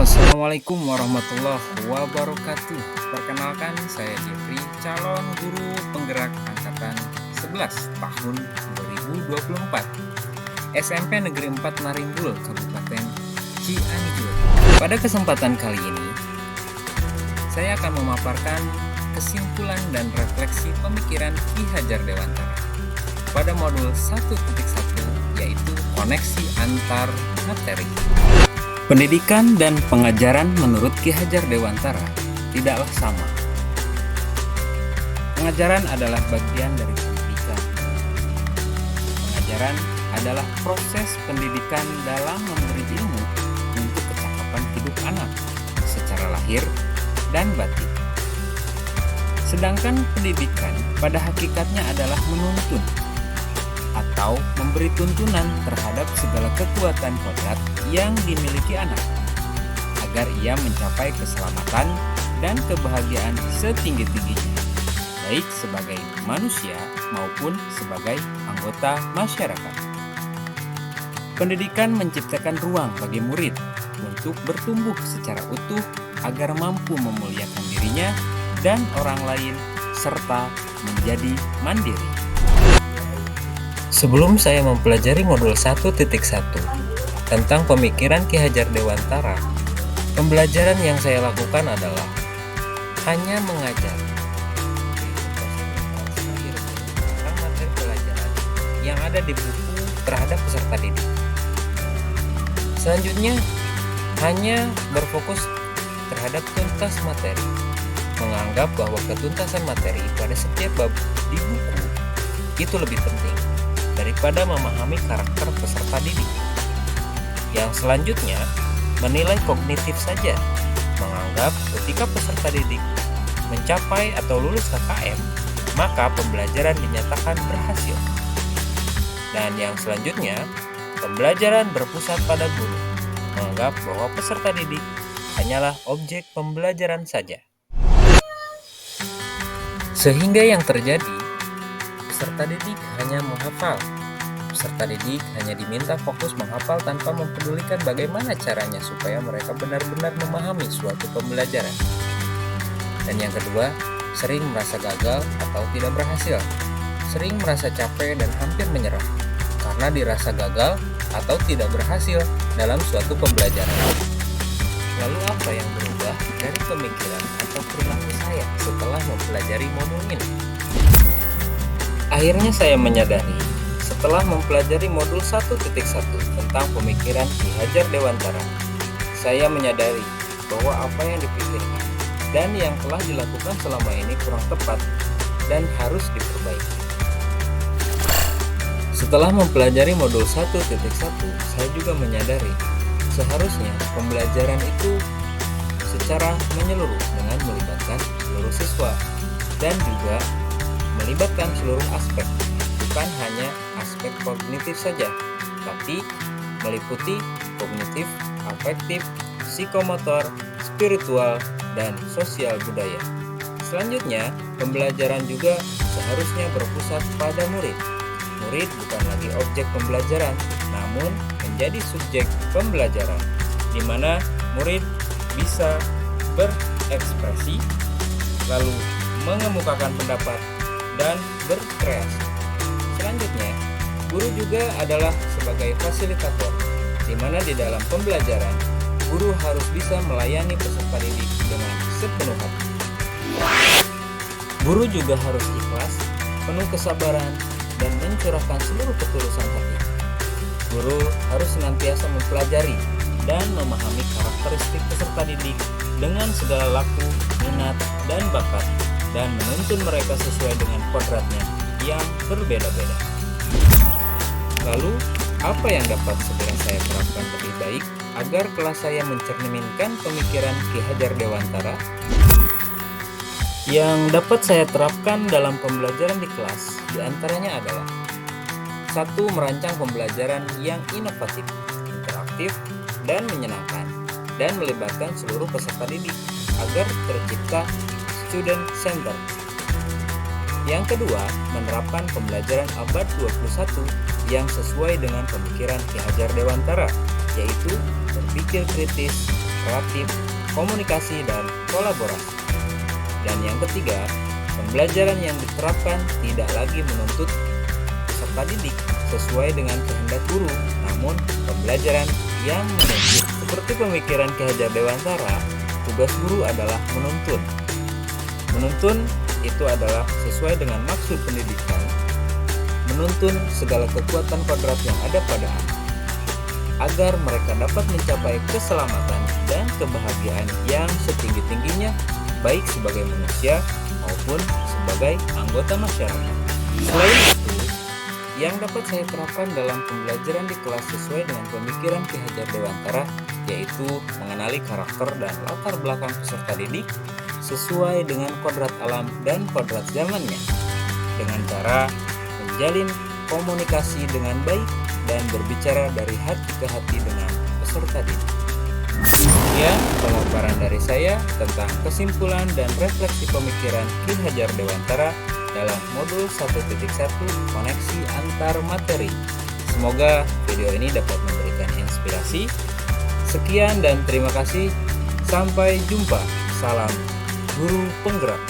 Halo, Assalamualaikum warahmatullahi wabarakatuh. Perkenalkan, saya Jeffrey, calon guru penggerak angkatan 11 tahun 2024 SMP Negeri 4 Narimbul, Kabupaten Cianjur. Pada kesempatan kali ini, saya akan memaparkan kesimpulan dan refleksi pemikiran Ki Hajar Dewantara pada modul 1.1, yaitu koneksi antar materi. Pendidikan dan pengajaran menurut Ki Hajar Dewantara tidaklah sama. Pengajaran adalah bagian dari pendidikan. Pengajaran adalah proses pendidikan dalam memberi ilmu untuk kecakapan hidup anak secara lahir dan batin. Sedangkan pendidikan pada hakikatnya adalah menuntun atau memberi tuntunan terhadap segala kekuatan kodrat yang dimiliki anak agar ia mencapai keselamatan dan kebahagiaan setinggi-tingginya, baik sebagai manusia maupun sebagai anggota masyarakat. Pendidikan menciptakan ruang bagi murid untuk bertumbuh secara utuh agar mampu memuliakan dirinya dan orang lain serta menjadi mandiri. Sebelum saya mempelajari modul 1.1 tentang pemikiran Ki Hajar Dewantara, pembelajaran yang saya lakukan adalah hanya mengajar tentang materi pelajaran yang ada di buku terhadap peserta didik. Selanjutnya, hanya berfokus terhadap tuntas materi, menganggap bahwa ketuntasan materi pada setiap bab di buku itu lebih penting daripada memahami karakter peserta didik. Yang selanjutnya, menilai kognitif saja, menganggap ketika peserta didik mencapai atau lulus KKM, maka pembelajaran dinyatakan berhasil. Dan yang selanjutnya, pembelajaran berpusat pada guru, menganggap bahwa peserta didik hanyalah objek pembelajaran saja. Sehingga yang terjadi, peserta didik hanya menghafal. Peserta didik hanya diminta fokus menghafal tanpa mempedulikan bagaimana caranya supaya mereka benar-benar memahami suatu pembelajaran. Dan yang kedua, sering merasa gagal atau tidak berhasil. Sering merasa capek dan hampir menyerah karena dirasa gagal atau tidak berhasil dalam suatu pembelajaran. Lalu apa yang berubah dari pemikiran atau perilaku saya setelah mempelajari modul ini? Akhirnya saya menyadari setelah mempelajari modul 1.1 tentang pemikiran Ki Hajar Dewantara, saya menyadari bahwa apa yang dipikirkan dan yang telah dilakukan selama ini kurang tepat dan harus diperbaiki. Setelah mempelajari modul 1.1, saya juga menyadari seharusnya pembelajaran itu secara menyeluruh dengan melibatkan seluruh siswa dan juga melibatkan seluruh aspek, bukan hanya aspek kognitif saja, tapi meliputi kognitif, afektif, psikomotor, spiritual, dan sosial budaya. Selanjutnya, pembelajaran juga seharusnya berpusat pada murid. Murid bukan lagi objek pembelajaran, namun menjadi subjek pembelajaran, di mana murid bisa berekspresi, lalu mengemukakan pendapat, dan berkreasi. Selanjutnya, guru juga adalah sebagai fasilitator, di mana di dalam pembelajaran, guru harus bisa melayani peserta didik dengan sepenuh hati. Guru juga harus ikhlas, penuh kesabaran, dan mencurahkan seluruh ketulusan hati. Guru harus senantiasa mempelajari dan memahami karakteristik peserta didik dengan segala laku, minat, dan bakat, dan menuntun mereka sesuai dengan kodratnya yang berbeda-beda. Lalu, apa yang dapat segera saya terapkan lebih baik agar kelas saya mencerminkan pemikiran Ki Hajar Dewantara? Yang dapat saya terapkan dalam pembelajaran di kelas diantaranya adalah: 1. Merancang pembelajaran yang inovatif, interaktif, dan menyenangkan, dan melibatkan seluruh peserta didik agar tercipta student center. Yang kedua, menerapkan pembelajaran abad 21 yang sesuai dengan pemikiran Ki Hajar Dewantara, yaitu berpikir kritis, kreatif, komunikasi, dan kolaborasi. Dan yang ketiga, pembelajaran yang diterapkan tidak lagi menuntut peserta didik sesuai dengan kehendak guru, namun pembelajaran yang menuntut. Seperti pemikiran Ki Hajar Dewantara, tugas guru adalah menuntun. Menuntun itu adalah sesuai dengan maksud pendidikan, menuntun segala kekuatan kodrat yang ada pada anak, agar mereka dapat mencapai keselamatan dan kebahagiaan yang setinggi-tingginya, baik sebagai manusia maupun sebagai anggota masyarakat. Selain itu, yang dapat saya terapkan dalam pembelajaran di kelas sesuai dengan pemikiran Ki Hajar Dewantara, yaitu mengenali karakter dan latar belakang peserta didik sesuai dengan kodrat alam dan kodrat zamannya, dengan cara menjalin komunikasi dengan baik dan berbicara dari hati ke hati dengan peserta didik. Sekian pemaparan dari saya tentang kesimpulan dan refleksi pemikiran Ki Hajar Dewantara dalam modul 1.1 koneksi antar materi. Semoga video ini dapat memberikan inspirasi. Sekian dan terima kasih. Sampai jumpa. Salam Guru Penggerak.